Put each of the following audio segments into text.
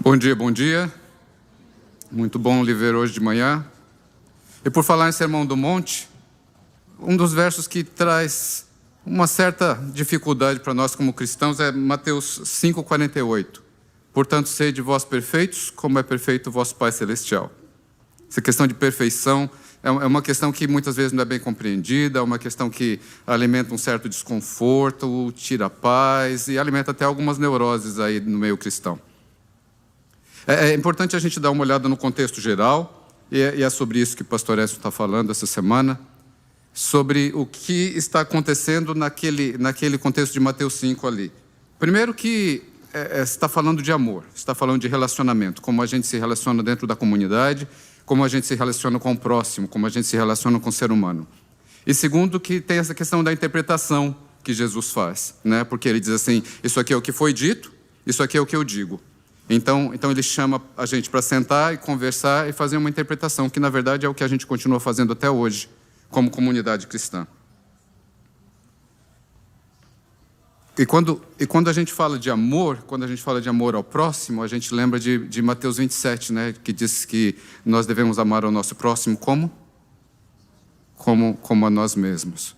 Bom dia, bom dia. Muito bom lhe ver hoje de manhã. E por falar em Sermão do Monte, um dos versos que traz uma certa dificuldade para nós como cristãos é Mateus 5,48. Portanto, sede vós perfeitos, como é perfeito o vosso Pai Celestial. Essa questão de perfeição é uma questão que muitas vezes não é bem compreendida, é uma questão que alimenta um certo desconforto, tira a paz e alimenta até algumas neuroses aí no meio cristão. É importante a gente dar uma olhada no contexto geral, e é sobre isso que o pastor Écio está falando essa semana, sobre o que está acontecendo naquele contexto de Mateus 5 ali. Primeiro que está falando de amor, está falando de relacionamento, como a gente se relaciona dentro da comunidade, como a gente se relaciona com o próximo, como a gente se relaciona com o ser humano. E segundo que tem essa questão da interpretação que Jesus faz, né? Porque ele diz assim, isso aqui é o que foi dito, isso aqui é o que eu digo. Então ele chama a gente para sentar e conversar e fazer uma interpretação, que na verdade é o que a gente continua fazendo até hoje, como comunidade cristã. E quando a gente fala de amor, quando a gente fala de amor ao próximo, a gente lembra de Mateus 27, né, que diz que nós devemos amar o nosso próximo como a nós mesmos.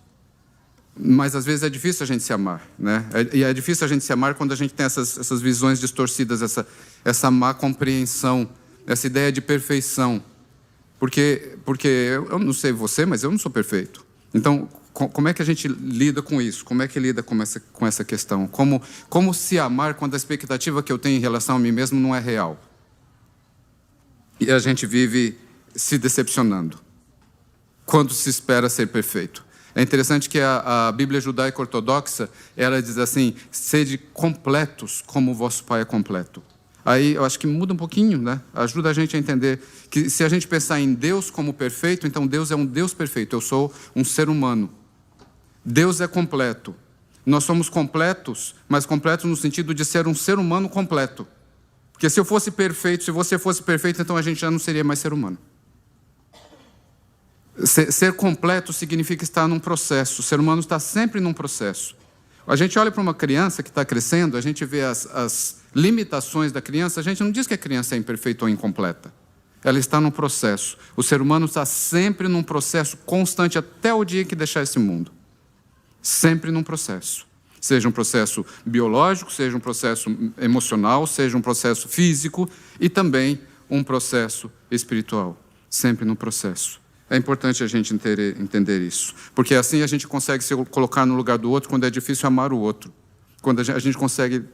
Mas às vezes é difícil a gente se amar, né? E é difícil a gente se amar quando a gente tem essas visões distorcidas, essa má compreensão, essa ideia de perfeição. Porque eu não sei você, mas eu não sou perfeito. Então, como é que a gente lida com isso? Como é que lida com essa questão? Como se amar quando a expectativa que eu tenho em relação a mim mesmo não é real? E a gente vive se decepcionando quando se espera ser perfeito. É interessante que a Bíblia judaica ortodoxa, ela diz assim, sede completos como o vosso Pai é completo. Aí eu acho que muda um pouquinho, né? Ajuda a gente a entender que se a gente pensar em Deus como perfeito, então Deus é um Deus perfeito, eu sou um ser humano. Deus é completo. Nós somos completos, mas completos no sentido de ser um ser humano completo. Porque se eu fosse perfeito, se você fosse perfeito, então a gente já não seria mais ser humano. Ser completo significa estar num processo. O ser humano está sempre num processo. A gente olha para uma criança que está crescendo, a gente vê as limitações da criança, a gente não diz que a criança é imperfeita ou incompleta. Ela está num processo. O ser humano está sempre num processo constante até o dia que deixar esse mundo. Sempre num processo. Seja um processo biológico, seja um processo emocional, seja um processo físico e também um processo espiritual. Sempre num processo. É importante a gente entender isso, porque assim a gente consegue se colocar no lugar do outro quando é difícil amar o outro. Quando a gente consegue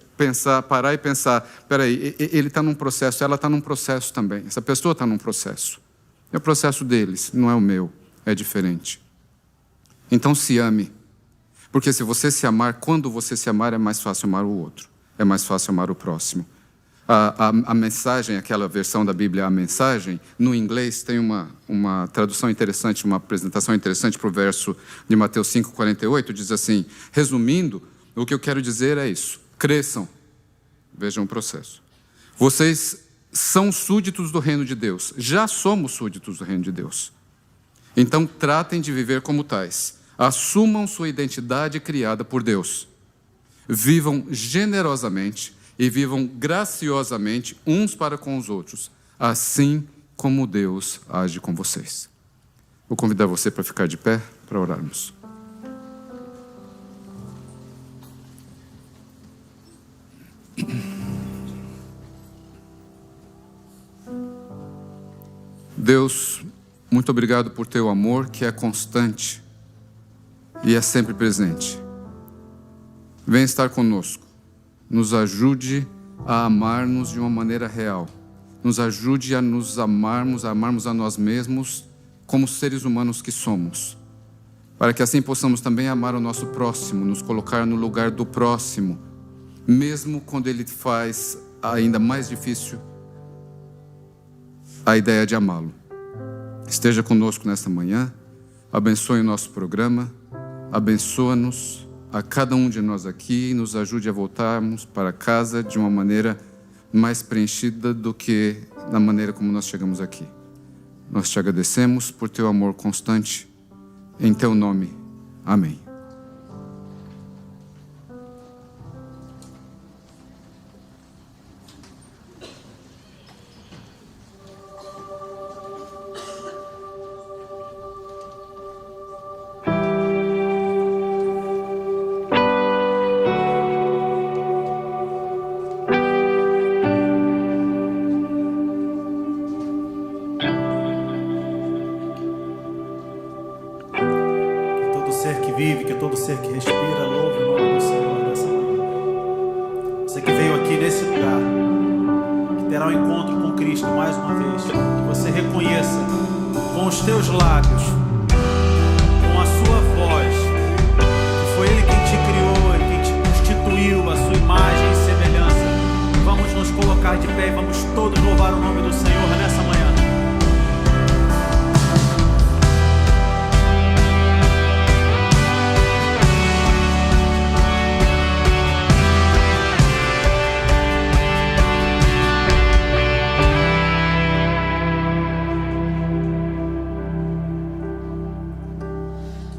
parar e pensar, peraí, ele está num processo, ela está num processo também, essa pessoa está num processo. É o processo deles, não é o meu, é diferente. Então se ame, porque se você se amar, quando você se amar, é mais fácil amar o outro, é mais fácil amar o próximo. A mensagem, aquela versão da Bíblia, a mensagem, no inglês tem uma tradução interessante, uma apresentação interessante para o verso de Mateus 5,48, diz assim, resumindo, o que eu quero dizer é isso, cresçam, vejam o processo, vocês são súditos do reino de Deus, já somos súditos do reino de Deus, então tratem de viver como tais, assumam sua identidade criada por Deus, vivam generosamente, e vivam graciosamente uns para com os outros, assim como Deus age com vocês. Vou convidar você para ficar de pé, para orarmos. Deus, muito obrigado por teu amor que é constante e é sempre presente. Vem estar conosco. Nos ajude a amar-nos de uma maneira real. Nos ajude a nos amarmos a nós mesmos como seres humanos que somos. Para que assim possamos também amar o nosso próximo, nos colocar no lugar do próximo, mesmo quando ele faz ainda mais difícil a ideia de amá-lo. Esteja conosco nesta manhã, abençoe o nosso programa, abençoa-nos a cada um de nós aqui, nos ajude a voltarmos para casa de uma maneira mais preenchida do que na maneira como nós chegamos aqui. Nós te agradecemos por teu amor constante, em teu nome. Amém. teus lábios, com a sua voz, que foi Ele quem te criou, Ele quem te constituiu, a sua imagem e semelhança. Vamos nos colocar de pé e vamos todos louvar o nome do Senhor nessa manhã.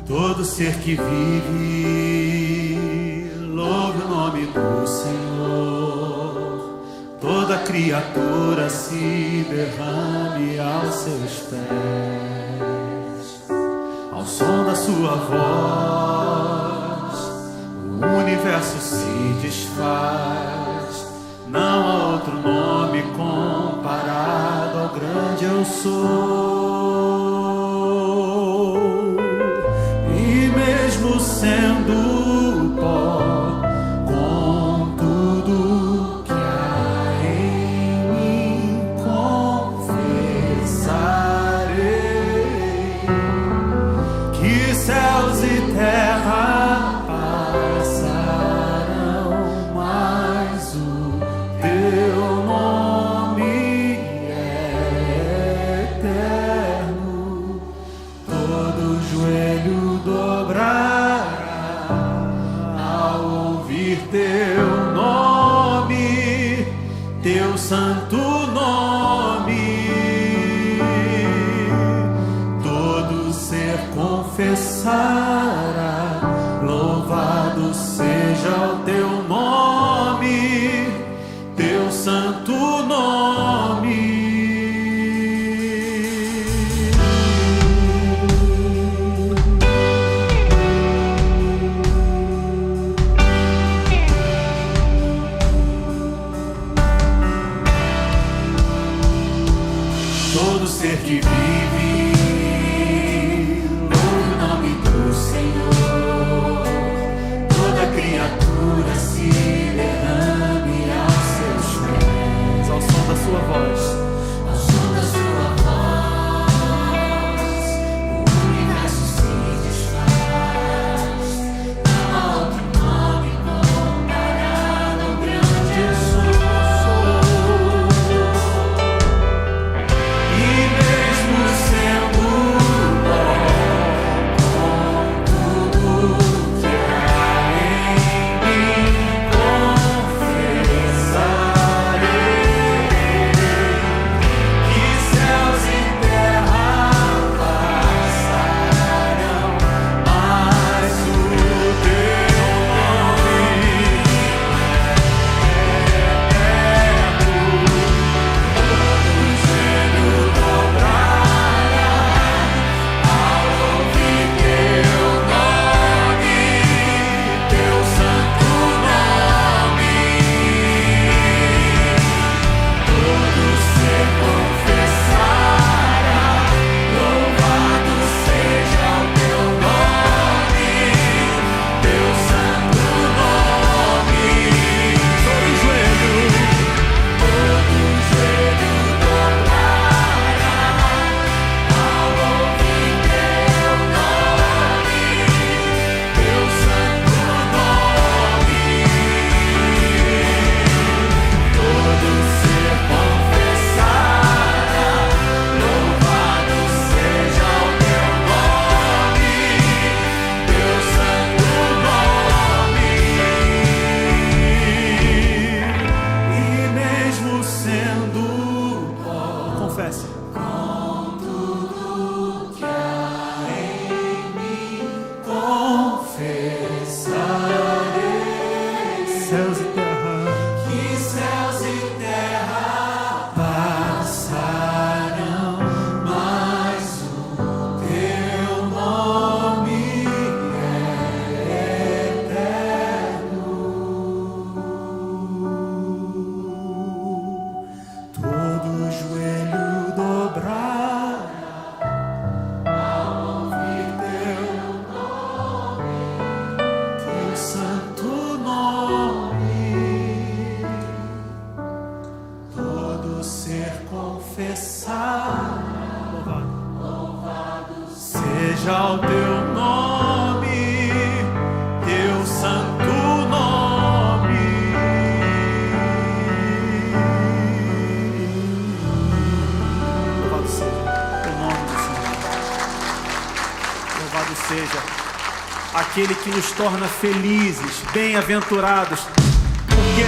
Todo ser que vive, louve o nome do Senhor. Toda criatura se derrame aos seus pés. Ao som da sua voz, o universo se desfaz. Não há outro nome comparado ao grande eu sou. Sendo pó, com tudo que há em mim, confessarei que céus e terra passarão, mas o teu nome é eterno. Todo joelho dobrará teu nome, teu santo nome. Todo ser confessará, louvado seja o teu nome, teu santo nome. Ser que vive, louve o nome do Senhor. Toda criatura se derrame aos seus pés. Ao som da sua voz, ao som da sua voz, o universo se desfaz. Não há outro nome comparado ao grande eu sou. Dobrará. santo nome. aquele que nos torna felizes, bem-aventurados, porque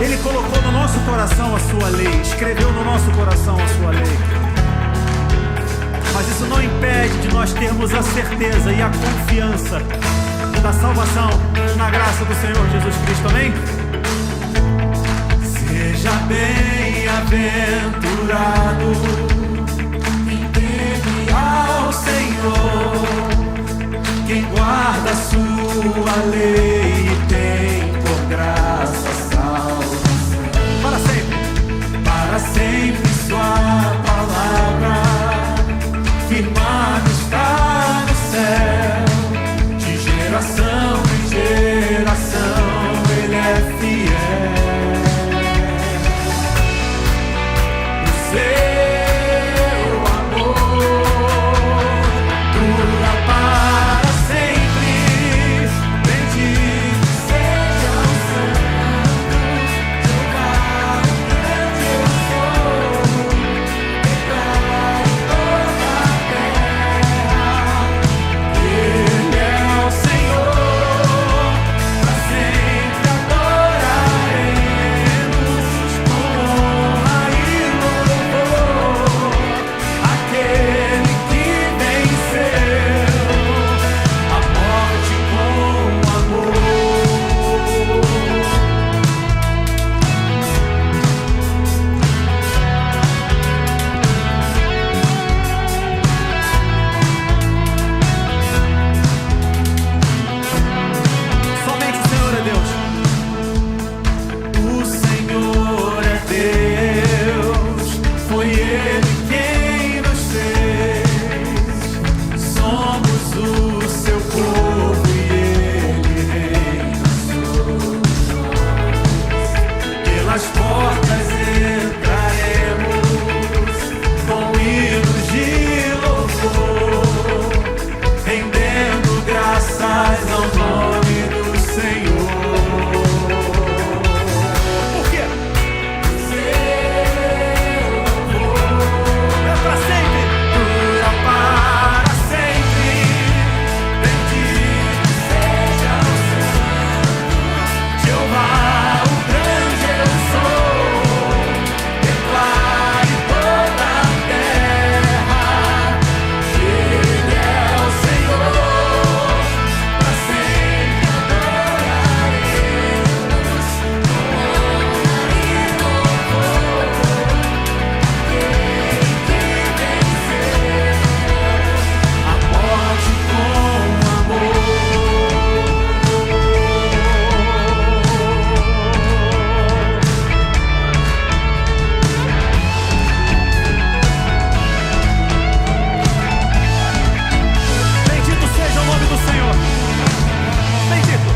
Ele colocou no nosso coração a sua lei, escreveu no nosso coração a sua lei. Mas isso não impede de nós termos a certeza e a confiança da salvação na graça do Senhor Jesus Cristo, amém? Seja bem-aventurado quem teme ao Senhor, quem guarda a sua lei e tem por graça salvação. Para sempre sua palavra firmada está no céu, de geração em geração Ele é fiel. O seu amor dura para sempre. Bendito seja o santo, Jeová, o grande eu sou, declare toda a terra. Ele é o Senhor, para sempre adoraremos com honra e louvor aquele que venceu a morte com amor. Somente o Senhor é Deus. O Senhor é Deus, foi Ele quem nos fez. Somos o seu povo e Ele reina sobre nós. Pelas portas entraremos com hinos de louvor, rendendo graças ao nome do Senhor. Por quê? É para sempre, dura para sempre. Bendito seja o santo, Jeová, o grande eu sou. Declare toda a terra, Ele é o Senhor, para sempre adoraremos com honra e louvor aquele que venceu a morte com amor. Bendito seja o nome do Senhor. Bendito.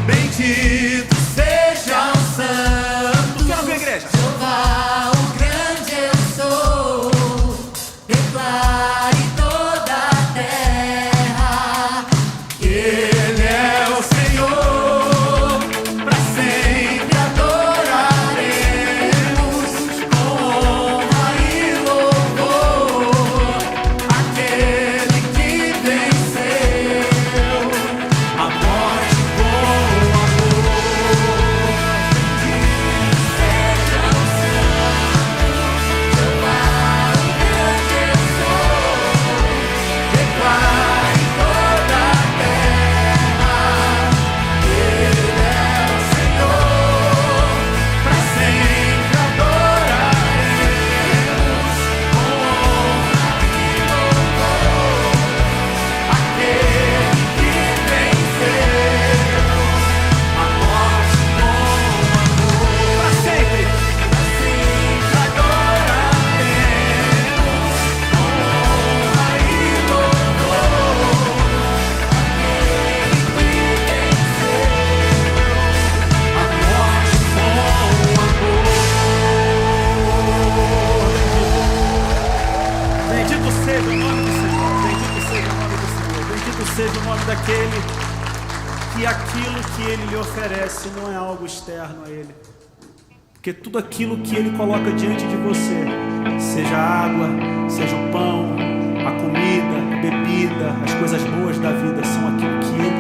Bendito seja o santo. Quero ver a igreja. Jeová, o grande eu sou, declare toda a terra. Ele é o Senhor, para sempre adoraremos com honra e louvor aquele que venceu a morte com amor. Seja o santo, Jeová, o grande eu sou, Declare toda a terra, Ele é o Senhor, para sempre adoraremos com honra e louvor aquele que venceu a morte com amor. Para sempre adoraremos com honra e louvor aquele que venceu a morte com amor. Bendito seja o nome do Senhor, bendito seja o nome do Senhor, bendito seja o nome daquele que aquilo que Ele lhe oferece não é algo externo a Ele. Porque tudo aquilo que Ele coloca diante de você, seja a água, seja o pão, a comida, a bebida, as coisas boas da vida, são aquilo que Ele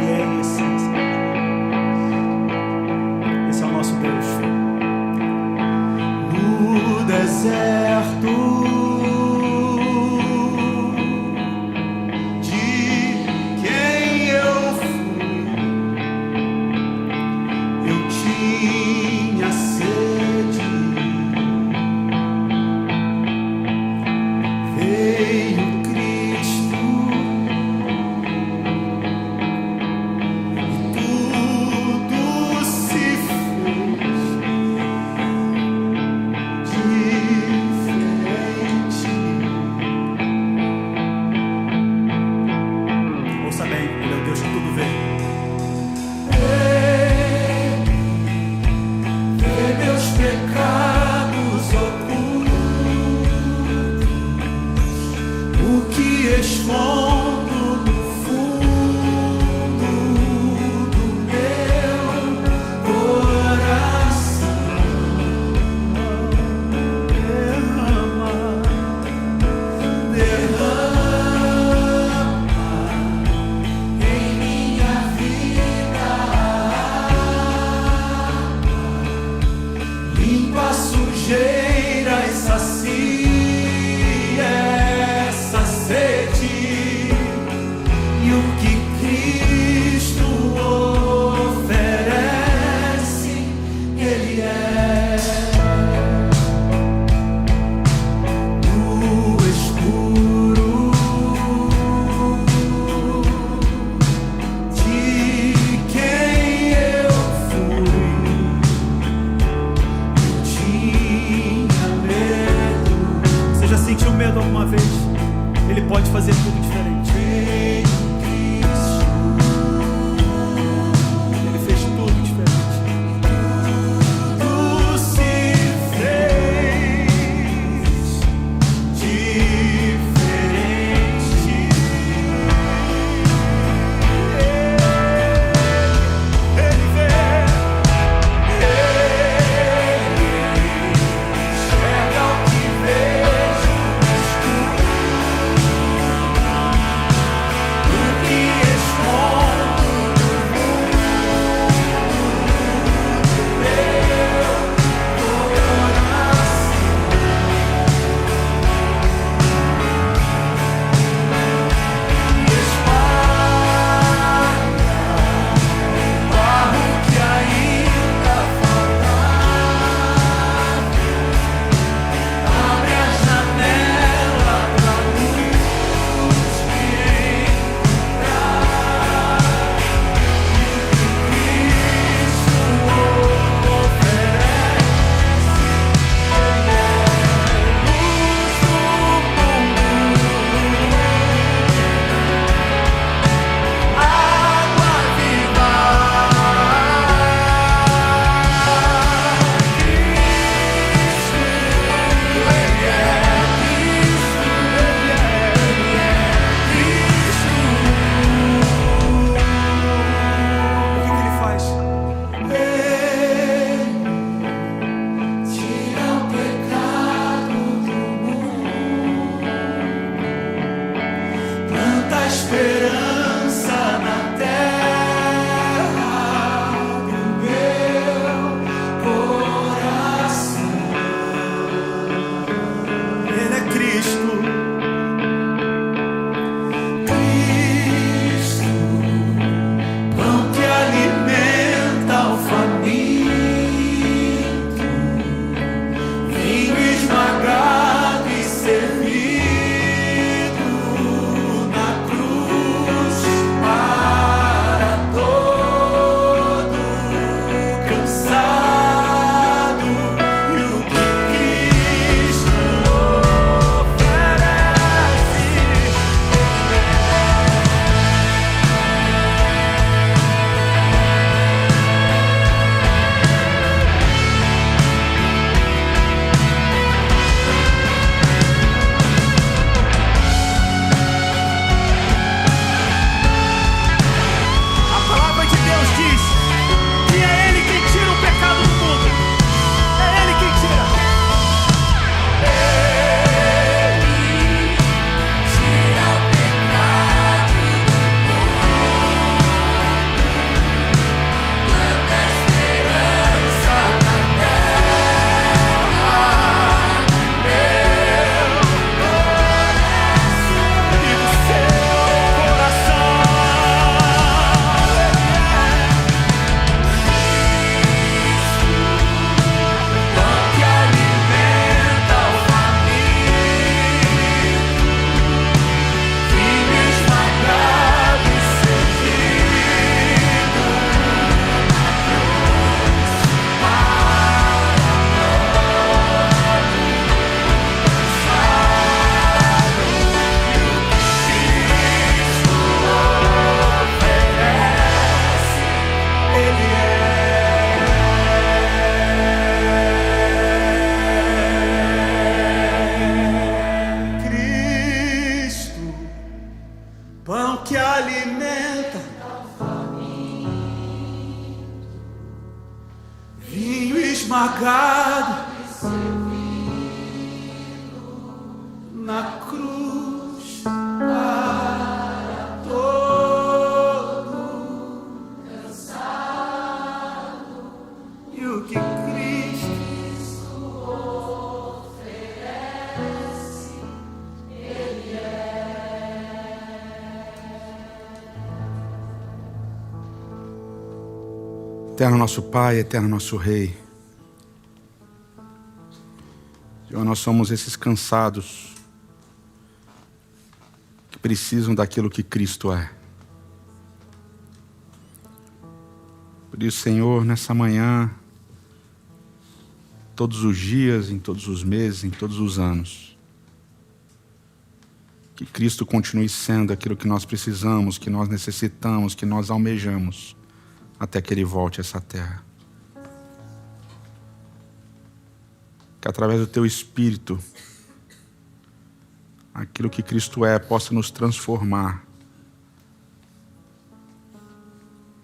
esmagado na cruz para todo cansado, e o que Cristo oferece, Ele Eterno nosso Pai, eterno nosso Rei, Senhor, nós somos esses cansados que precisam daquilo que Cristo é. Por isso, Senhor, nessa manhã, todos os dias, em todos os meses, em todos os anos, que Cristo continue sendo aquilo que nós precisamos, que nós necessitamos, que nós almejamos, até que Ele volte a essa terra. Que através do Teu Espírito, aquilo que Cristo é possa nos transformar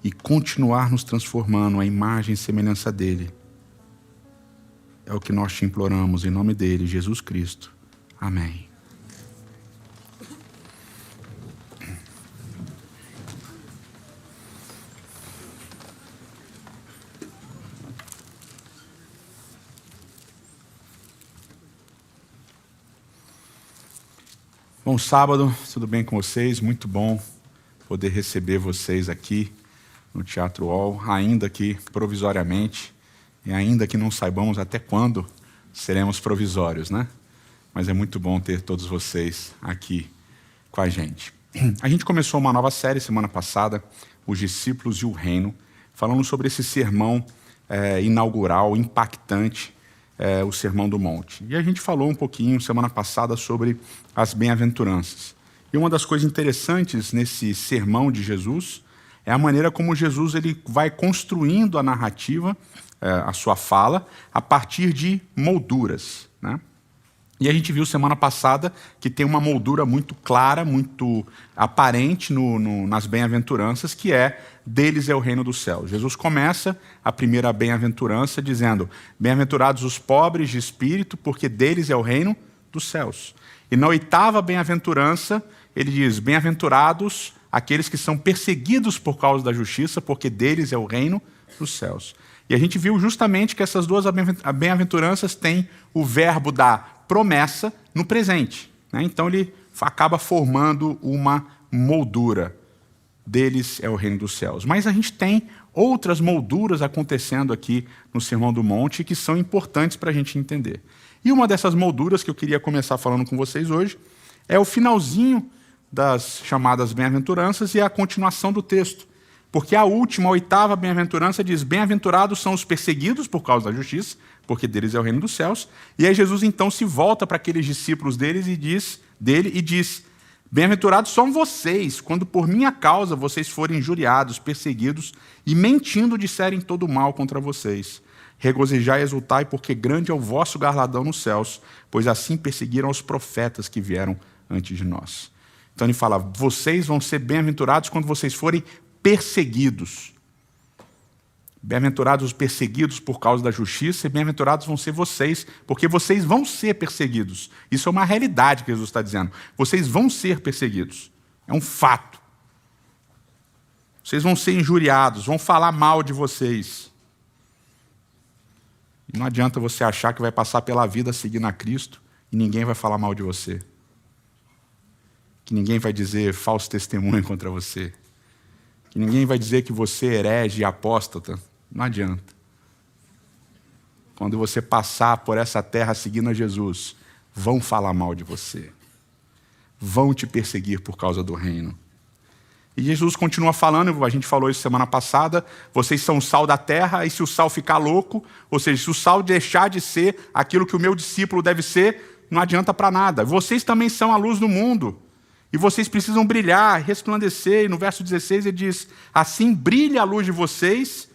e continuar nos transformando à imagem e semelhança dEle. É o que nós te imploramos em nome dEle, Jesus Cristo. Amém. Bom sábado, tudo bem com vocês? Muito bom poder receber vocês aqui no Teatro UOL, ainda que provisoriamente, e ainda que não saibamos até quando seremos provisórios, né? Mas é muito bom ter todos vocês aqui com a gente. A gente começou uma nova série semana passada, Os Discípulos e o Reino, falando sobre esse sermão inaugural, impactante, o Sermão do Monte. E a gente falou um pouquinho semana passada sobre as bem-aventuranças. E uma das coisas interessantes nesse sermão de Jesus é a maneira como Jesus ele vai construindo a narrativa, a sua fala, a partir de molduras, né? E a gente viu semana passada que tem uma moldura muito clara, muito aparente nas bem-aventuranças, que é: deles é o reino dos céus. Jesus começa a primeira bem-aventurança dizendo: bem-aventurados os pobres de espírito, porque deles é o reino dos céus. E na oitava bem-aventurança, ele diz: bem-aventurados aqueles que são perseguidos por causa da justiça, porque deles é o reino dos céus. E a gente viu justamente que essas duas bem-aventuranças têm o verbo da promessa no presente, né? Então ele acaba formando uma moldura. Deles é o reino dos céus. Mas a gente tem outras molduras acontecendo aqui no Sermão do Monte que são importantes para a gente entender. E uma dessas molduras que eu queria começar falando com vocês hoje é o finalzinho das chamadas bem-aventuranças e a continuação do texto. Porque a última, a oitava bem-aventurança diz: bem-aventurados são os perseguidos por causa da justiça, porque deles é o reino dos céus. E aí Jesus então se volta para aqueles discípulos deles e diz: bem-aventurados são vocês, quando por minha causa vocês forem injuriados, perseguidos e mentindo disserem todo mal contra vocês. Regozijai e exultai, porque grande é o vosso galardão nos céus, pois assim perseguiram os profetas que vieram antes de nós. Então ele fala: vocês vão ser bem-aventurados quando vocês forem perseguidos. Bem-aventurados os perseguidos por causa da justiça, e bem-aventurados vão ser vocês, porque vocês vão ser perseguidos. Isso é uma realidade que Jesus está dizendo. Vocês vão ser perseguidos. É um fato. Vocês vão ser injuriados, vão falar mal de vocês. E não adianta você achar que vai passar pela vida seguindo a Cristo e ninguém vai falar mal de você. Que ninguém vai dizer falso testemunho contra você. Que ninguém vai dizer que você é herege e apóstata. Não adianta. Quando você passar por essa terra seguindo a Jesus, vão falar mal de você. Vão te perseguir por causa do reino. E Jesus continua falando, a gente falou isso semana passada: vocês são o sal da terra, e se o sal ficar louco, ou seja, se o sal deixar de ser aquilo que o meu discípulo deve ser, não adianta para nada. Vocês também são a luz do mundo. E vocês precisam brilhar, resplandecer. E no verso 16 ele diz: assim brilha a luz de vocês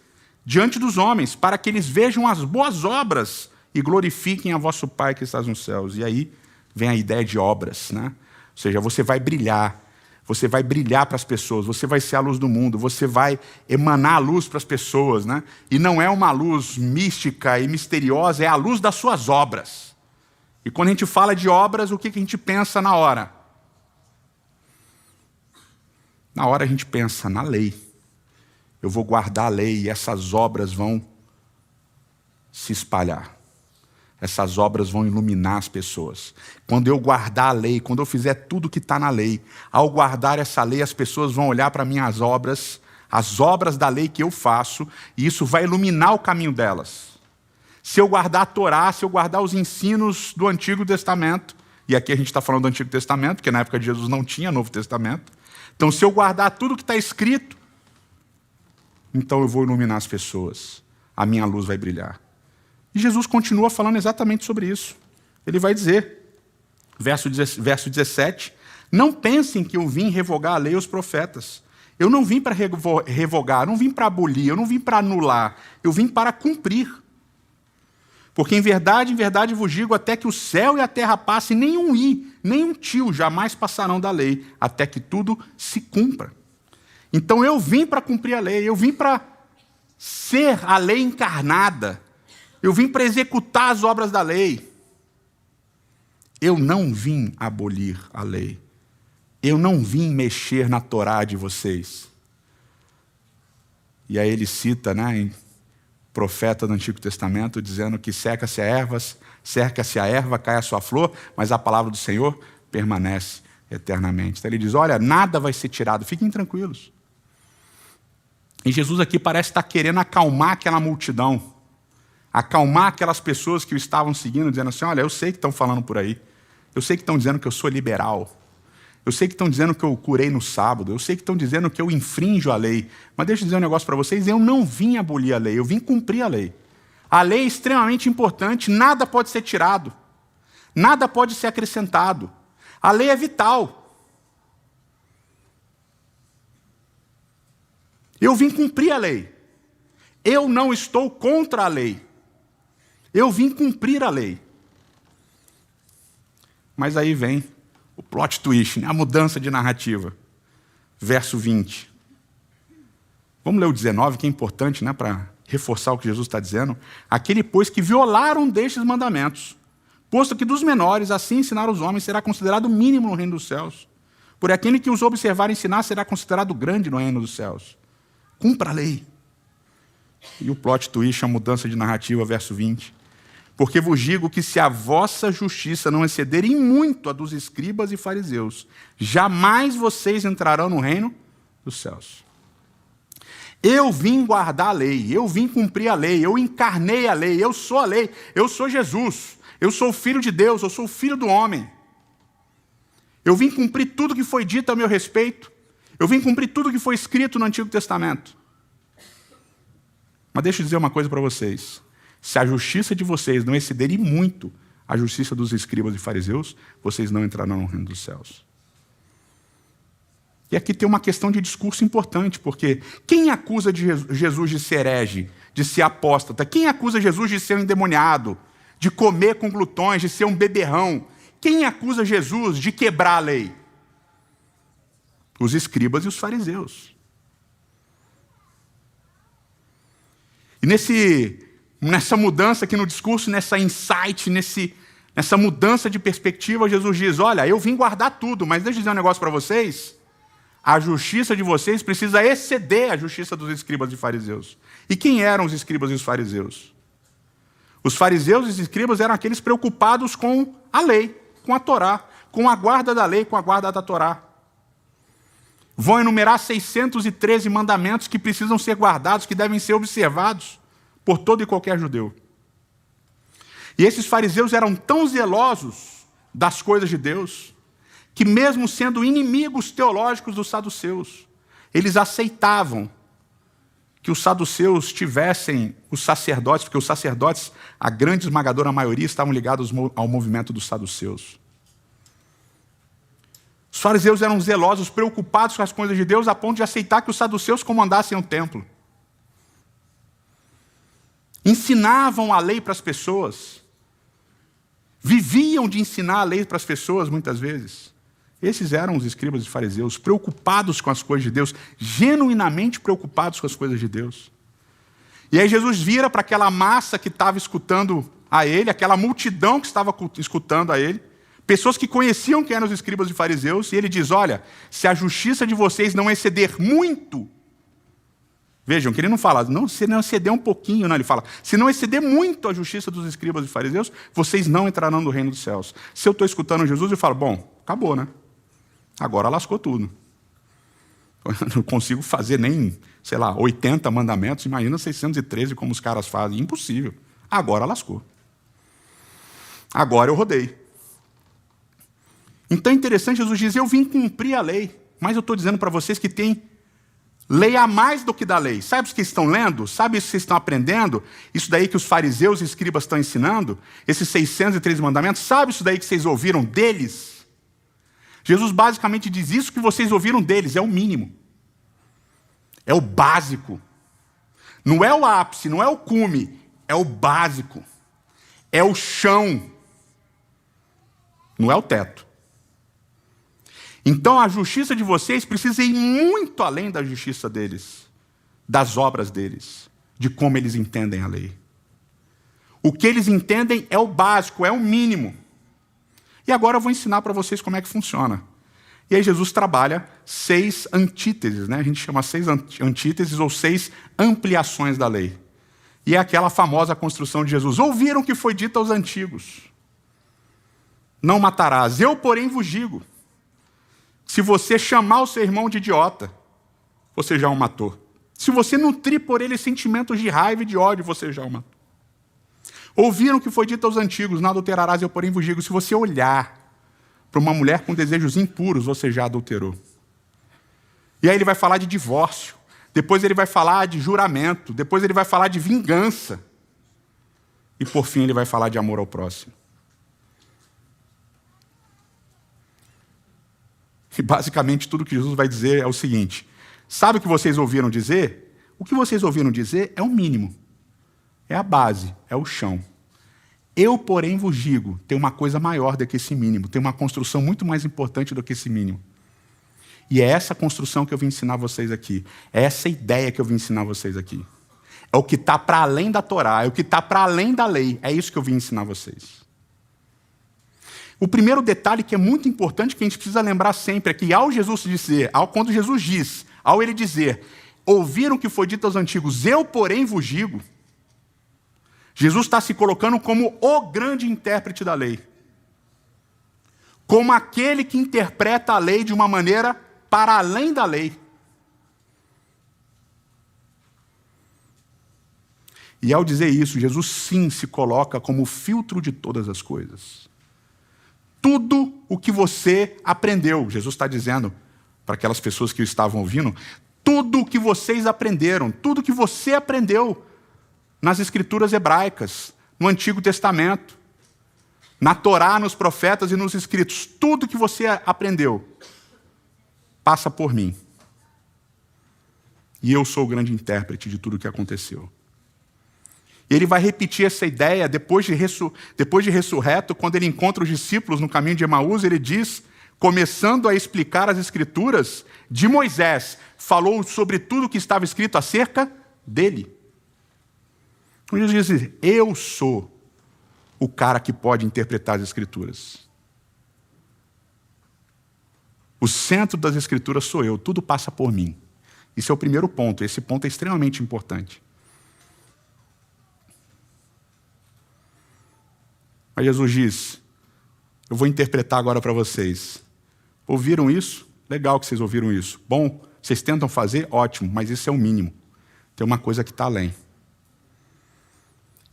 diante dos homens, para que eles vejam as boas obras e glorifiquem a vosso Pai que está nos céus. E aí vem a ideia de obras, né? Ou seja, você vai brilhar, Você vai brilhar para as pessoas, você vai ser a luz do mundo, você vai emanar a luz para as pessoas, né? E não é uma luz mística e misteriosa, é a luz das suas obras. E quando a gente fala de obras, o que a gente pensa na hora? Na hora a gente pensa na lei. Eu vou guardar a lei e essas obras vão se espalhar. Essas obras vão iluminar as pessoas. Quando eu guardar a lei, quando eu fizer tudo que está na lei, ao guardar essa lei, as pessoas vão olhar para minhas obras, as obras da lei que eu faço, e isso vai iluminar o caminho delas. Se eu guardar a Torá, se eu guardar os ensinos do Antigo Testamento, e aqui a gente está falando do Antigo Testamento, porque na época de Jesus não tinha Novo Testamento, então se eu guardar tudo que está escrito, então eu vou iluminar as pessoas, a minha luz vai brilhar. E Jesus continua falando exatamente sobre isso. Ele vai dizer, verso 17, não pensem que eu vim revogar a lei e os profetas. Eu não vim para revogar, eu não vim para abolir, eu não vim para anular, eu vim para cumprir. Porque em verdade vos digo, até que o céu e a terra passem, nenhum i, nenhum tio jamais passarão da lei, até que tudo se cumpra. Então eu vim para cumprir a lei, eu vim para ser a lei encarnada, eu vim para executar as obras da lei. Eu não vim abolir a lei. Eu não vim mexer na Torá de vocês. E aí ele cita, né, em profeta do Antigo Testamento, dizendo que cerca-se a erva, cai a sua flor, mas a palavra do Senhor permanece eternamente. Então ele diz, olha, nada vai ser tirado, fiquem tranquilos. E Jesus aqui parece estar querendo acalmar aquela multidão, acalmar aquelas pessoas que o estavam seguindo, dizendo assim, olha, eu sei que estão falando por aí, eu sei que estão dizendo que eu sou liberal, eu sei que estão dizendo que eu curei no sábado, eu sei que estão dizendo que eu infrinjo a lei, mas deixa eu dizer um negócio para vocês, eu não vim abolir a lei, eu vim cumprir a lei. A lei é extremamente importante, nada pode ser tirado, nada pode ser acrescentado. A lei é vital. Eu vim cumprir a lei. Eu não estou contra a lei. Eu vim cumprir a lei. Mas aí vem o plot twist, né? A mudança de narrativa. Verso 20. Vamos ler o 19, que é importante, né, para reforçar o que Jesus está dizendo. Aquele, pois, que violaram destes mandamentos, posto que dos menores, assim ensinar os homens, será considerado mínimo no reino dos céus. Por aquele que os observar e ensinar, será considerado grande no reino dos céus. Cumpra a lei. E o plot twist, a mudança de narrativa, verso 20. Porque vos digo que se a vossa justiça não exceder em muito a dos escribas e fariseus, jamais vocês entrarão no reino dos céus. Eu vim guardar a lei, eu vim cumprir a lei, eu encarnei a lei, eu sou a lei, eu sou Jesus, eu sou o Filho de Deus, eu sou o Filho do homem. Eu vim cumprir tudo que foi dito a meu respeito, eu vim cumprir tudo que foi escrito no Antigo Testamento. Mas deixa eu dizer uma coisa para vocês. Se a justiça de vocês não exceder em muito a justiça dos escribas e fariseus, vocês não entrarão no reino dos céus. E aqui tem uma questão de discurso importante, porque quem acusa de Jesus de ser herege, de ser apóstata? Quem acusa Jesus de ser um endemoniado, de comer com glutões, de ser um beberrão? Quem acusa Jesus de quebrar a lei? Os escribas e os fariseus. E nessa mudança aqui no discurso, nessa insight, nessa mudança de perspectiva, Jesus diz, olha, eu vim guardar tudo, mas deixa eu dizer um negócio para vocês. A justiça de vocês precisa exceder a justiça dos escribas e fariseus. E quem eram os escribas e os fariseus? Os fariseus e os escribas eram aqueles preocupados com a lei, com a Torá, com a guarda da lei, com a guarda da Torá. Vão enumerar 613 mandamentos que precisam ser guardados, que devem ser observados por todo e qualquer judeu. E esses fariseus eram tão zelosos das coisas de Deus, que mesmo sendo inimigos teológicos dos saduceus, eles aceitavam que os saduceus tivessem os sacerdotes, porque os sacerdotes, a grande esmagadora maioria, estavam ligados ao movimento dos saduceus. Os fariseus eram zelosos, preocupados com as coisas de Deus, a ponto de aceitar que os saduceus comandassem o templo. Ensinavam a lei para as pessoas. Viviam de ensinar a lei para as pessoas, muitas vezes. Esses eram os escribas e fariseus, preocupados com as coisas de Deus, genuinamente preocupados com as coisas de Deus. E aí Jesus vira para aquela massa que estava escutando a ele, aquela multidão que estava escutando a ele, pessoas que conheciam quem eram os escribas e fariseus, e ele diz: olha, se a justiça de vocês não exceder muito, vejam que ele não fala, não, se não exceder um pouquinho, não, ele fala, se não exceder muito a justiça dos escribas e fariseus, vocês não entrarão no reino dos céus. Se eu estou escutando Jesus, eu falo, bom, acabou, né? Agora lascou tudo. Eu não consigo fazer nem, 80 mandamentos, imagina 613 como os caras fazem, impossível. Agora lascou. Agora eu rodei. Então é interessante, Jesus diz, eu vim cumprir a lei, mas eu estou dizendo para vocês que tem lei a mais do que da lei. Sabe o que estão lendo? Sabe isso que vocês estão aprendendo? Isso daí que os fariseus e escribas estão ensinando? Esses 613 mandamentos? Sabe isso daí que vocês ouviram deles? Jesus basicamente diz, isso que vocês ouviram deles é o mínimo. É o básico. Não é o ápice, não é o cume, é o básico. É o chão. Não é o teto. Então a justiça de vocês precisa ir muito além da justiça deles, das obras deles, de como eles entendem a lei. O que eles entendem é o básico, é o mínimo. E agora eu vou ensinar para vocês como é que funciona. E aí Jesus trabalha 6 antíteses, né? A gente chama 6 antíteses ou 6 ampliações da lei. E é aquela famosa construção de Jesus. Ouviram o que foi dito aos antigos. Não matarás. Eu, porém, vos digo. Se você chamar o seu irmão de idiota, você já o matou. Se você nutrir por ele sentimentos de raiva e de ódio, você já o matou. Ouviram o que foi dito aos antigos, não adulterarás, eu porém vos digo, se você olhar para uma mulher com desejos impuros, você já adulterou. E aí ele vai falar de divórcio, depois ele vai falar de juramento, depois ele vai falar de vingança, e por fim ele vai falar de amor ao próximo. E basicamente tudo que Jesus vai dizer é o seguinte, sabe o que vocês ouviram dizer? O que vocês ouviram dizer é o mínimo. É a base, é o chão. Eu, porém, vos digo, tem uma coisa maior do que esse mínimo, tem uma construção muito mais importante do que esse mínimo. E é essa construção que eu vim ensinar vocês aqui. É essa ideia que eu vim ensinar vocês aqui. É o que está para além da Torá, é o que está para além da lei. É isso que eu vim ensinar vocês. O primeiro detalhe que é muito importante, que a gente precisa lembrar sempre, é que quando Jesus diz, ao ele dizer, ouviram o que foi dito aos antigos, eu, porém, vos digo, Jesus está se colocando como o grande intérprete da lei. Como aquele que interpreta a lei de uma maneira para além da lei. E ao dizer isso, Jesus sim se coloca como o filtro de todas as coisas. Tudo o que você aprendeu, Jesus está dizendo para aquelas pessoas que o estavam ouvindo, tudo o que vocês aprenderam, tudo que você aprendeu nas escrituras hebraicas, no Antigo Testamento, na Torá, nos profetas e nos escritos, tudo que você aprendeu passa por mim. E eu sou o grande intérprete de tudo o que aconteceu. E ele vai repetir essa ideia depois de ressurreto, quando ele encontra os discípulos no caminho de Emaús, ele diz, começando a explicar as escrituras, de Moisés, falou sobre tudo que estava escrito acerca dele. Então Jesus diz, eu sou o cara que pode interpretar as escrituras. O centro das escrituras sou eu, tudo passa por mim. Esse é o primeiro ponto, esse ponto é extremamente importante. Mas Jesus diz, eu vou interpretar agora para vocês. Ouviram isso? Legal que vocês ouviram isso. Bom, vocês tentam fazer? Ótimo, mas isso é o mínimo. Tem uma coisa que está além.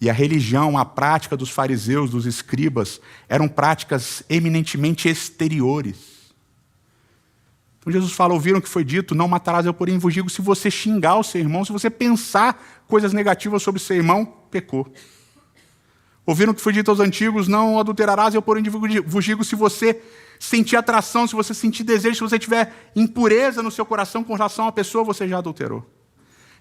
E a religião, a prática dos fariseus, dos escribas, eram práticas eminentemente exteriores. Então Jesus fala, ouviram o que foi dito, não matarás, eu porém vos digo, se você xingar o seu irmão, se você pensar coisas negativas sobre o seu irmão, pecou. Ouviram o que foi dito aos antigos, não adulterarás, eu porém vos digo, se você sentir atração, se você sentir desejo, se você tiver impureza no seu coração com relação à pessoa, você já adulterou.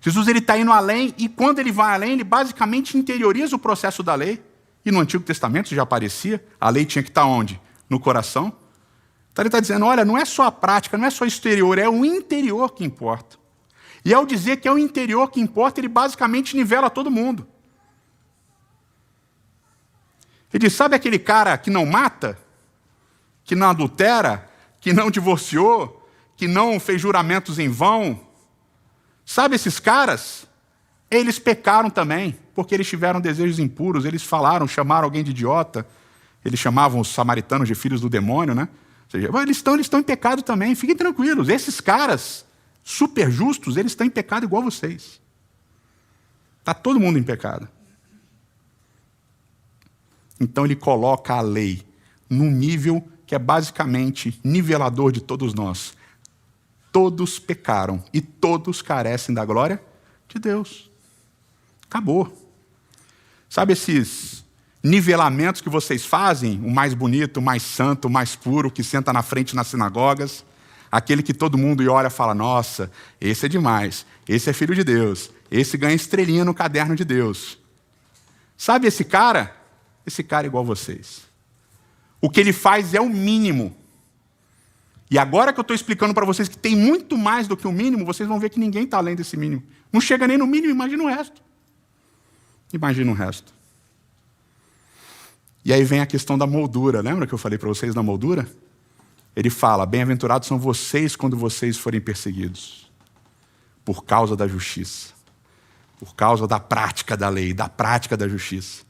Jesus está indo além, e quando ele vai além, ele basicamente interioriza o processo da lei. E no Antigo Testamento já aparecia, a lei tinha que estar onde? No coração. Então ele está dizendo, olha, não é só a prática, não é só o exterior, é o interior que importa. E ao dizer que é o interior que importa, ele basicamente nivela todo mundo. Ele diz, sabe aquele cara que não mata, que não adultera, que não divorciou, que não fez juramentos em vão? Sabe esses caras? Eles pecaram também, porque eles tiveram desejos impuros, eles falaram, chamaram alguém de idiota, eles chamavam os samaritanos de filhos do demônio, né? Ou seja, eles estão em pecado também, fiquem tranquilos. Esses caras super justos, eles estão em pecado igual vocês. Está todo mundo em pecado. Então ele coloca a lei num nível que é basicamente nivelador de todos nós. Todos pecaram e todos carecem da glória de Deus. Acabou. Sabe esses nivelamentos que vocês fazem? O mais bonito, o mais santo, o mais puro, que senta na frente nas sinagogas. Aquele que todo mundo olha e fala, nossa, esse é demais, esse é filho de Deus, esse ganha estrelinha no caderno de Deus. Sabe esse cara? Esse cara é igual a vocês. O que ele faz é o mínimo. E agora que eu estou explicando para vocês que tem muito mais do que o mínimo, vocês vão ver que ninguém está além desse mínimo. Não chega nem no mínimo, imagina o resto. Imagina o resto. E aí vem a questão da moldura. Lembra que eu falei para vocês da moldura? Ele fala, bem-aventurados são vocês quando vocês forem perseguidos. Por causa da justiça. Por causa da prática da lei, da prática da justiça.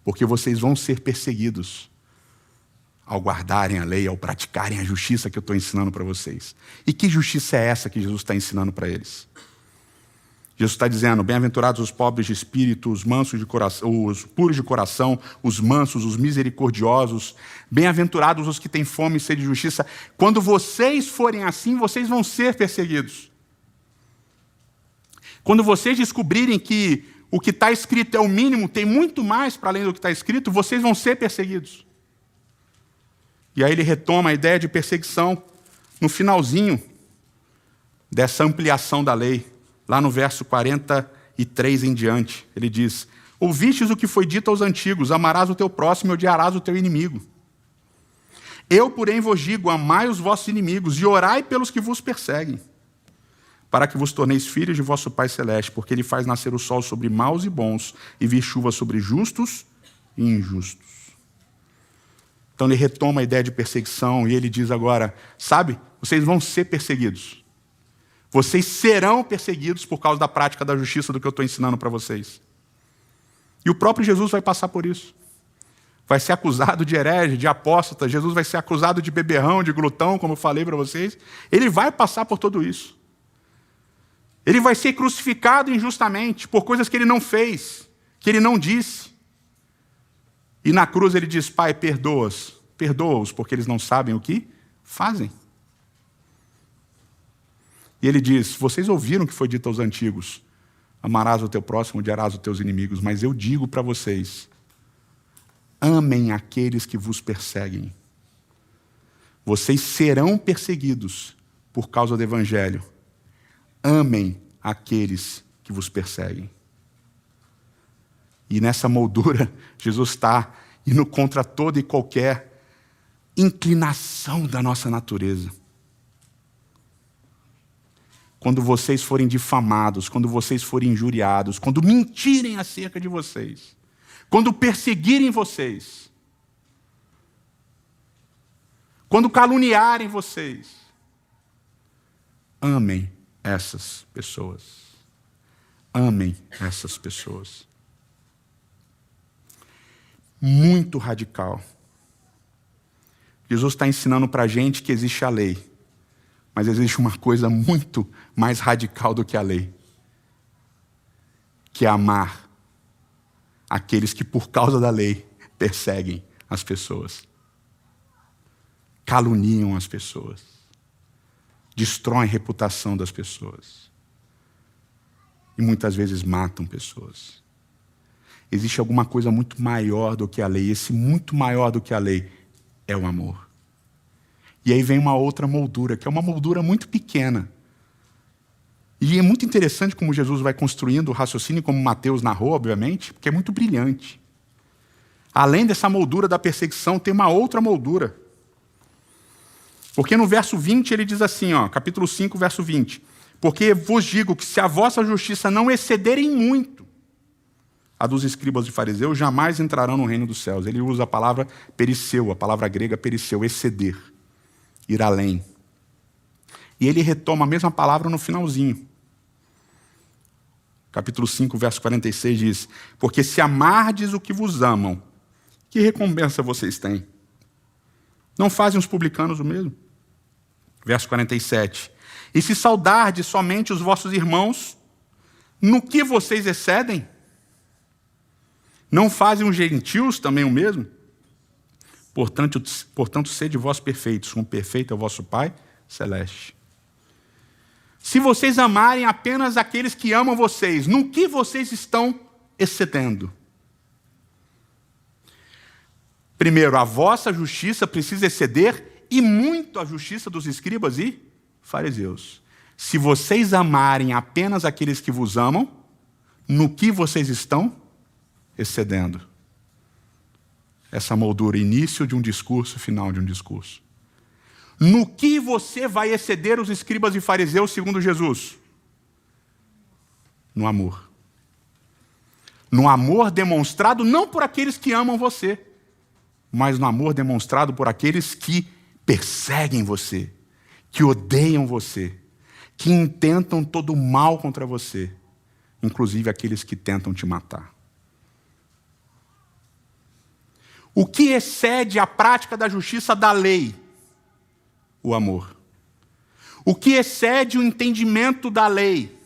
Porque vocês vão ser perseguidos ao guardarem a lei, ao praticarem a justiça que eu estou ensinando para vocês. E que justiça é essa que Jesus está ensinando para eles? Jesus está dizendo, bem-aventurados os pobres de espírito, os mansos de coração, os puros de coração, os mansos, os misericordiosos, bem-aventurados os que têm fome e sede de justiça. Quando vocês forem assim, vocês vão ser perseguidos. Quando vocês descobrirem que o que está escrito é o mínimo, tem muito mais para além do que está escrito, vocês vão ser perseguidos. E aí ele retoma a ideia de perseguição no finalzinho dessa ampliação da lei. Lá no verso 43 em diante, ele diz, ouvistes o que foi dito aos antigos, amarás o teu próximo e odiarás o teu inimigo. Eu, porém, vos digo, amai os vossos inimigos e orai pelos que vos perseguem, para que vos torneis filhos de vosso Pai Celeste, porque ele faz nascer o sol sobre maus e bons e vir chuva sobre justos e injustos. Então ele retoma a ideia de perseguição e ele diz agora, sabe, vocês vão ser perseguidos. Vocês serão perseguidos por causa da prática da justiça do que eu estou ensinando para vocês. E o próprio Jesus vai passar por isso. Vai ser acusado de herege, de apóstata. Jesus vai ser acusado de beberrão, de glutão, como eu falei para vocês. Ele vai passar por tudo isso. Ele vai ser crucificado injustamente por coisas que ele não fez, que ele não disse. E na cruz ele diz, Pai, perdoa-os. Perdoa-os porque eles não sabem o que fazem. E ele diz, vocês ouviram o que foi dito aos antigos, amarás o teu próximo, odiarás os teus inimigos, mas eu digo para vocês, amem aqueles que vos perseguem. Vocês serão perseguidos por causa do evangelho. Amem aqueles que vos perseguem. E nessa moldura, Jesus está indo contra toda e qualquer inclinação da nossa natureza. Quando vocês forem difamados, quando vocês forem injuriados, quando mentirem acerca de vocês, quando perseguirem vocês, quando caluniarem vocês, amem essas pessoas. Amem essas pessoas. Muito radical. Jesus está ensinando para a gente que existe a lei. Mas existe uma coisa muito mais radical do que a lei, que é amar aqueles que, por causa da lei, perseguem as pessoas, caluniam as pessoas, destroem a reputação das pessoas e muitas vezes matam pessoas. Existe alguma coisa muito maior do que a lei, e esse muito maior do que a lei é o amor. E aí vem uma outra moldura, que é uma moldura muito pequena. E é muito interessante como Jesus vai construindo o raciocínio, como Mateus narrou, obviamente, porque é muito brilhante. Além dessa moldura da perseguição, tem uma outra moldura. Porque no verso 20 ele diz assim, capítulo 5, verso 20. Porque vos digo que se a vossa justiça não excederem muito a dos escribas e fariseus, jamais entrarão no reino dos céus. Ele usa a palavra perisseu, a palavra grega perisseu, exceder, ir além. E ele retoma a mesma palavra no finalzinho. Capítulo 5, verso 46 diz: porque se amardes o que vos amam, que recompensa vocês têm? Não fazem os publicanos o mesmo? Verso 47. E se saudardes somente os vossos irmãos, no que vocês excedem? Não fazem os gentios também o mesmo? Portanto, sede vós perfeitos, como perfeito é o vosso Pai celeste. Se vocês amarem apenas aqueles que amam vocês, no que vocês estão excedendo? Primeiro, a vossa justiça precisa exceder e muito a justiça dos escribas e fariseus. Se vocês amarem apenas aqueles que vos amam, no que vocês estão excedendo? Essa moldura, início de um discurso, final de um discurso. No que você vai exceder os escribas e fariseus, segundo Jesus? No amor. No amor demonstrado não por aqueles que amam você, mas no amor demonstrado por aqueles que perseguem você, que odeiam você, que intentam todo o mal contra você, inclusive aqueles que tentam te matar. O que excede a prática da justiça da lei? O amor. O que excede o entendimento da lei?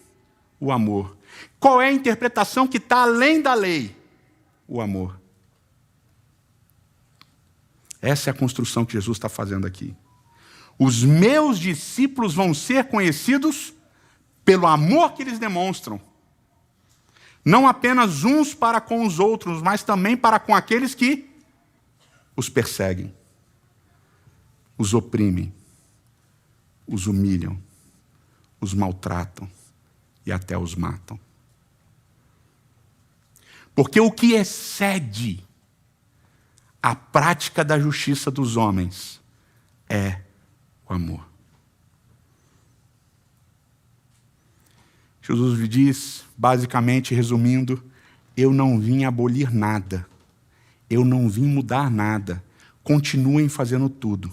O amor. Qual é a interpretação que está além da lei? O amor. Essa é a construção que Jesus está fazendo aqui. Os meus discípulos vão ser conhecidos pelo amor que eles demonstram. Não apenas uns para com os outros, mas também para com aqueles que os perseguem, os oprimem, os humilham, os maltratam e até os matam. Porque o que excede a prática da justiça dos homens é o amor. Jesus diz, basicamente, resumindo, eu não vim abolir nada, eu não vim mudar nada, continuem fazendo tudo.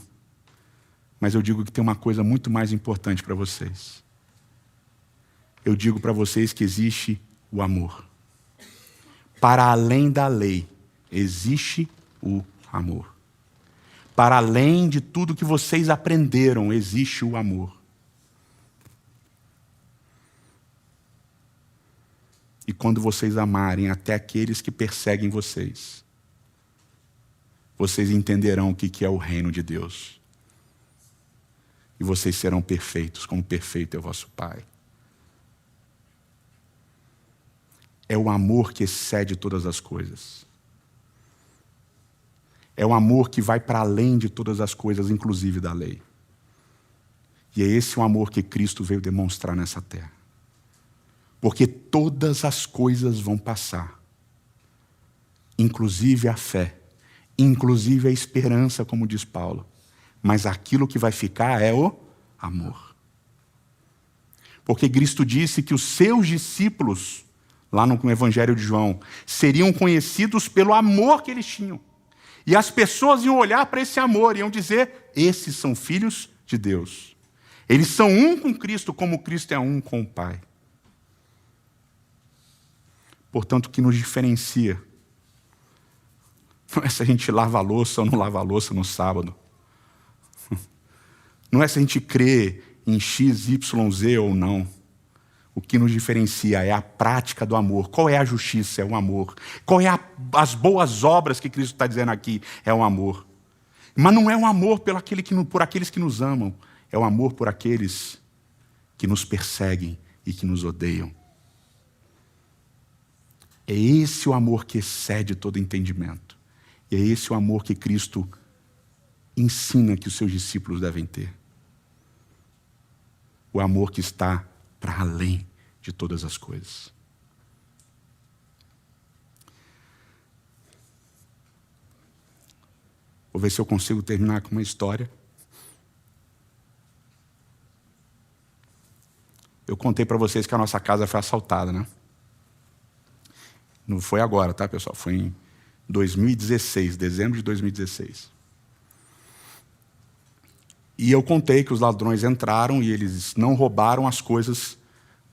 Mas eu digo que tem uma coisa muito mais importante para vocês. Eu digo para vocês que existe o amor. Para além da lei, existe o amor. Para além de tudo que vocês aprenderam, existe o amor. E quando vocês amarem até aqueles que perseguem vocês, vocês entenderão o que é o reino de Deus. E vocês serão perfeitos, como perfeito é o vosso Pai. É o amor que excede todas as coisas. É o amor que vai para além de todas as coisas, inclusive da lei. E é esse o amor que Cristo veio demonstrar nessa terra. Porque todas as coisas vão passar, inclusive a fé, inclusive a esperança, como diz Paulo. Mas aquilo que vai ficar é o amor. Porque Cristo disse que os seus discípulos, lá no Evangelho de João, seriam conhecidos pelo amor que eles tinham. E as pessoas iam olhar para esse amor e iam dizer, esses são filhos de Deus. Eles são um com Cristo, como Cristo é um com o Pai. Portanto, o que nos diferencia não é se a gente lava a louça ou não lava a louça no sábado. Não é se a gente crê em X, Y, Z ou não. O que nos diferencia é a prática do amor. Qual é a justiça? É o amor. Qual é as boas obras que Cristo está dizendo aqui? É o amor. Mas não é um amor por aqueles que nos amam. É o amor por aqueles que nos perseguem e que nos odeiam. É esse o amor que excede todo entendimento. E é esse o amor que Cristo ensina que os seus discípulos devem ter. O amor que está para além de todas as coisas. Vou ver se eu consigo terminar com uma história. Eu contei para vocês que a nossa casa foi assaltada, né? Não foi agora, tá, pessoal? Foi em 2016, dezembro de 2016. E eu contei que os ladrões entraram e eles não roubaram as coisas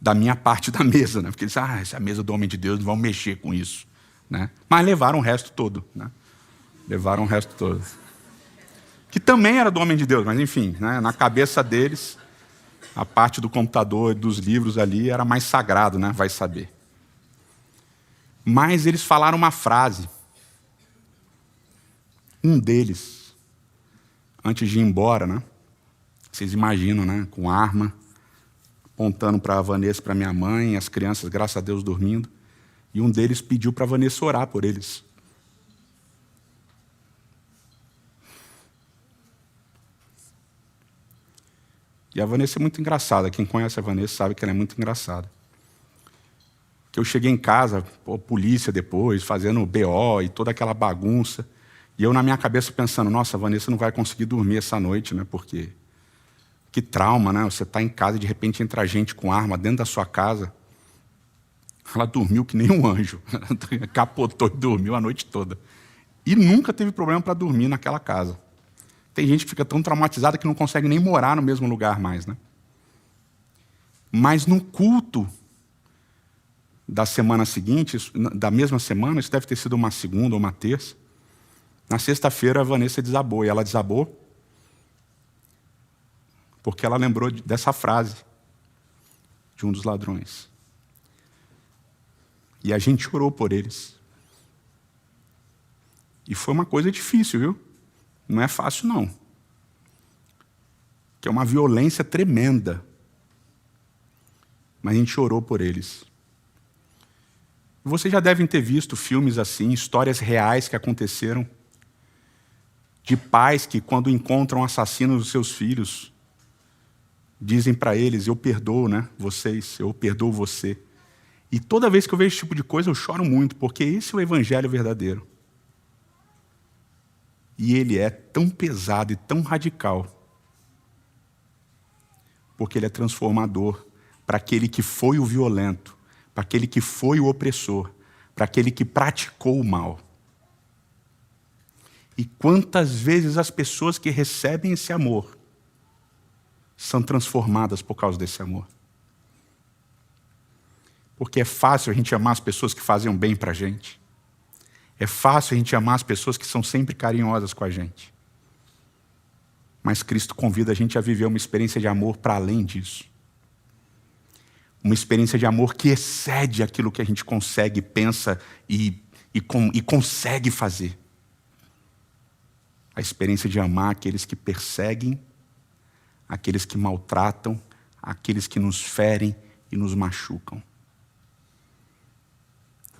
da minha parte da mesa, né? Porque eles disseram, essa é a mesa do homem de Deus, não vão mexer com isso, né? Mas levaram o resto todo, né? Levaram o resto todo. Que também era do homem de Deus, mas enfim, né? Na cabeça deles, a parte do computador e dos livros ali era mais sagrado, né? Vai saber. Mas eles falaram uma frase. Um deles, antes de ir embora, né? Vocês imaginam, né? Com arma, apontando para a Vanessa, para minha mãe, as crianças, graças a Deus, dormindo. E um deles pediu para a Vanessa orar por eles. E a Vanessa é muito engraçada. Quem conhece a Vanessa sabe que ela é muito engraçada. Que eu cheguei em casa, polícia depois, fazendo BO e toda aquela bagunça. E eu na minha cabeça pensando, nossa, a Vanessa não vai conseguir dormir essa noite, né? Porque que trauma, né? Você está em casa e de repente entra gente com arma dentro da sua casa. Ela dormiu que nem um anjo. Capotou e dormiu a noite toda. E nunca teve problema para dormir naquela casa. Tem gente que fica tão traumatizada que não consegue nem morar no mesmo lugar mais, né? Mas no culto da semana seguinte, da mesma semana, isso deve ter sido uma segunda ou uma terça, na sexta-feira a Vanessa desabou. E ela desabou porque ela lembrou dessa frase de um dos ladrões. E a gente orou por eles. E foi uma coisa difícil, viu? Não é fácil, não. Que é uma violência tremenda. Mas a gente orou por eles. Vocês já devem ter visto filmes assim, histórias reais que aconteceram, de pais que, quando encontram assassinos dos seus filhos, dizem para eles, eu perdoo, né, vocês, eu perdoo você. E toda vez que eu vejo esse tipo de coisa, eu choro muito, porque esse é o evangelho verdadeiro. E ele é tão pesado e tão radical, porque ele é transformador para aquele que foi o violento, para aquele que foi o opressor, para aquele que praticou o mal. E quantas vezes as pessoas que recebem esse amor são transformadas por causa desse amor. Porque é fácil a gente amar as pessoas que fazem bem para a gente. É fácil a gente amar as pessoas que são sempre carinhosas com a gente. Mas Cristo convida a gente a viver uma experiência de amor para além disso. Uma experiência de amor que excede aquilo que a gente consegue, pensa e consegue fazer. A experiência de amar aqueles que perseguem, aqueles que maltratam, aqueles que nos ferem e nos machucam.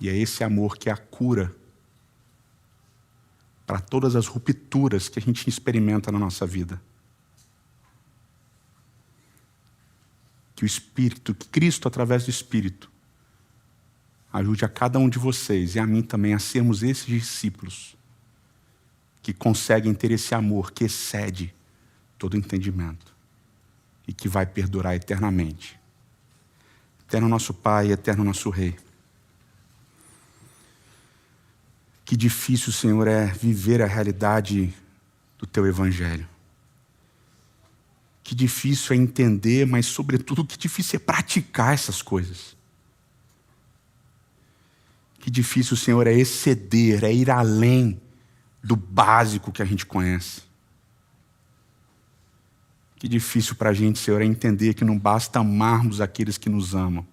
E é esse amor que é a cura para todas as rupturas que a gente experimenta na nossa vida. Que o Espírito, que Cristo, através do Espírito, ajude a cada um de vocês e a mim também a sermos esses discípulos que conseguem ter esse amor que excede todo entendimento e que vai perdurar eternamente. Eterno nosso Pai, eterno nosso Rei. Que difícil, Senhor, é viver a realidade do Teu Evangelho. Que difícil é entender, mas, sobretudo, que difícil é praticar essas coisas. Que difícil, Senhor, é exceder, é ir além do básico que a gente conhece. Que difícil para a gente, Senhor, é entender que não basta amarmos aqueles que nos amam.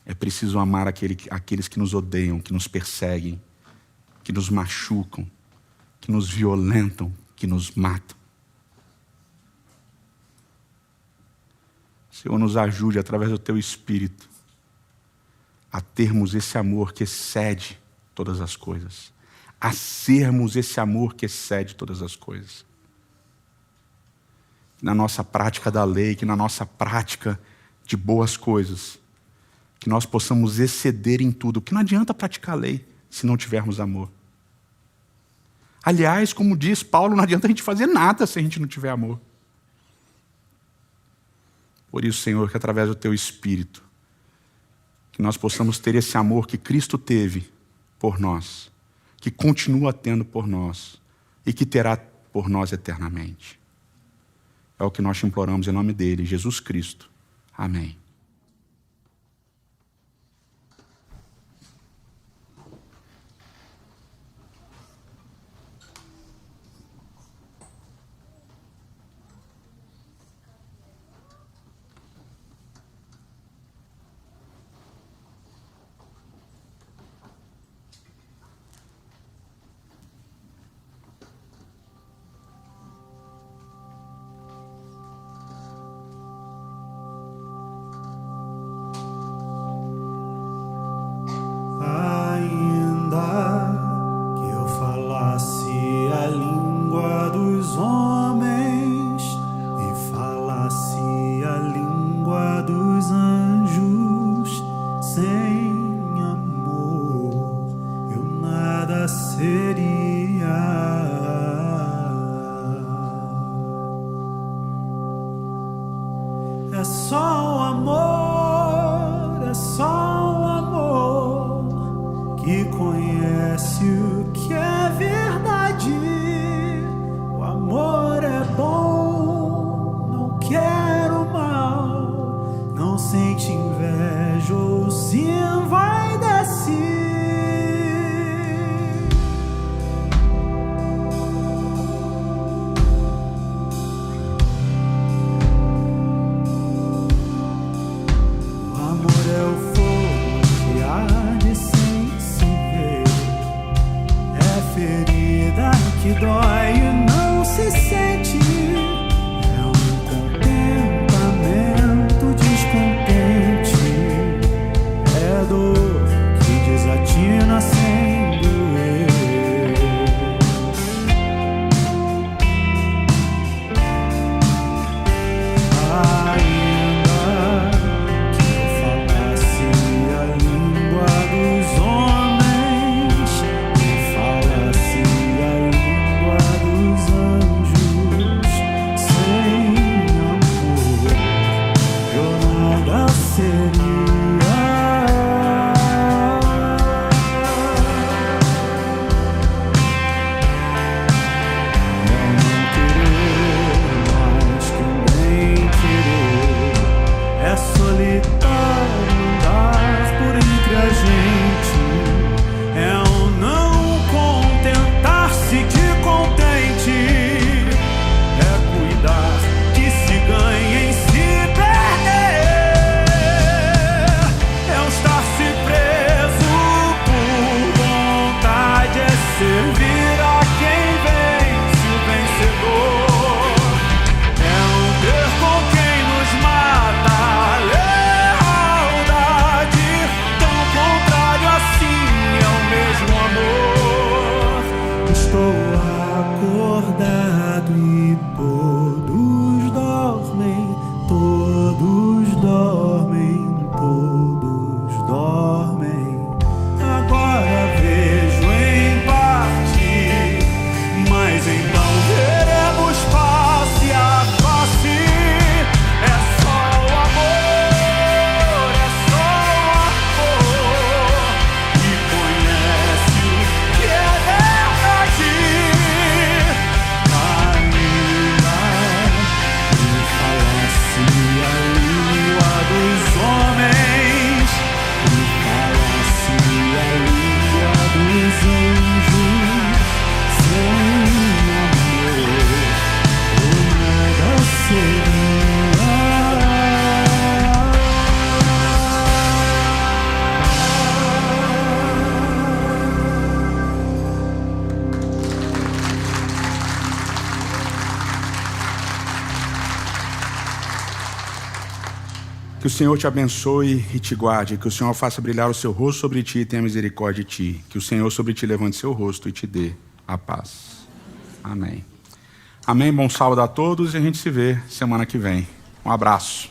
É preciso amar aqueles que nos odeiam, que nos perseguem, que nos machucam, que nos violentam, que nos matam. Senhor, nos ajude, através do Teu Espírito, a termos esse amor que excede todas as coisas. A sermos esse amor que excede todas as coisas. Que na nossa prática da lei, que na nossa prática de boas coisas, que nós possamos exceder em tudo. Porque não adianta praticar a lei se não tivermos amor. Aliás, como diz Paulo, não adianta a gente fazer nada se a gente não tiver amor. Por isso, Senhor, que através do Teu Espírito, que nós possamos ter esse amor que Cristo teve por nós, que continua tendo por nós e que terá por nós eternamente. É o que nós te imploramos em nome dele, Jesus Cristo. Amém. Ainda que eu falasse a língua dos homens e falasse a língua dos anjos, sem amor eu nada seria. É só o amor, é só o amor que conhece o que é verdade. O amor é bom, não quer o mal, não sente inveja ou se envaidece. O amor é o fogo que arde sem se ver, é ferida que dói e não se sente, é contentamento descontente, é dor que desatina sem doer. Ainda que eu falasse a língua dos homens e falasse a língua dos anjos, sem amor eu nada seria. É não querer mais que um bem querer, é solitário andar por entre a gente, é um não contentar-se de contente, é cuidar que se ganha em se perder, é um estar-se preso por vontade, é servir a quem vence o vencedor, é um ter com quem nos mata a lealdade, tão contrário assim é o mesmo amor. Estou acordado e todos dormem, todos dormem, todos dormem. Agora vejo em parte, mas então veremos face a face. É só o amor, é só o amor que conhece o que é verdade. Ainda que falasse a língua dos homens e falasse a língua dos anjos, sem amor eu nada seria. Que o Senhor te abençoe e te guarde, que o Senhor faça brilhar o seu rosto sobre ti e tenha misericórdia de ti, que o Senhor sobre ti levante seu rosto e te dê a paz. Amém. Amém, bom sábado a todos e a gente se vê semana que vem. Um abraço.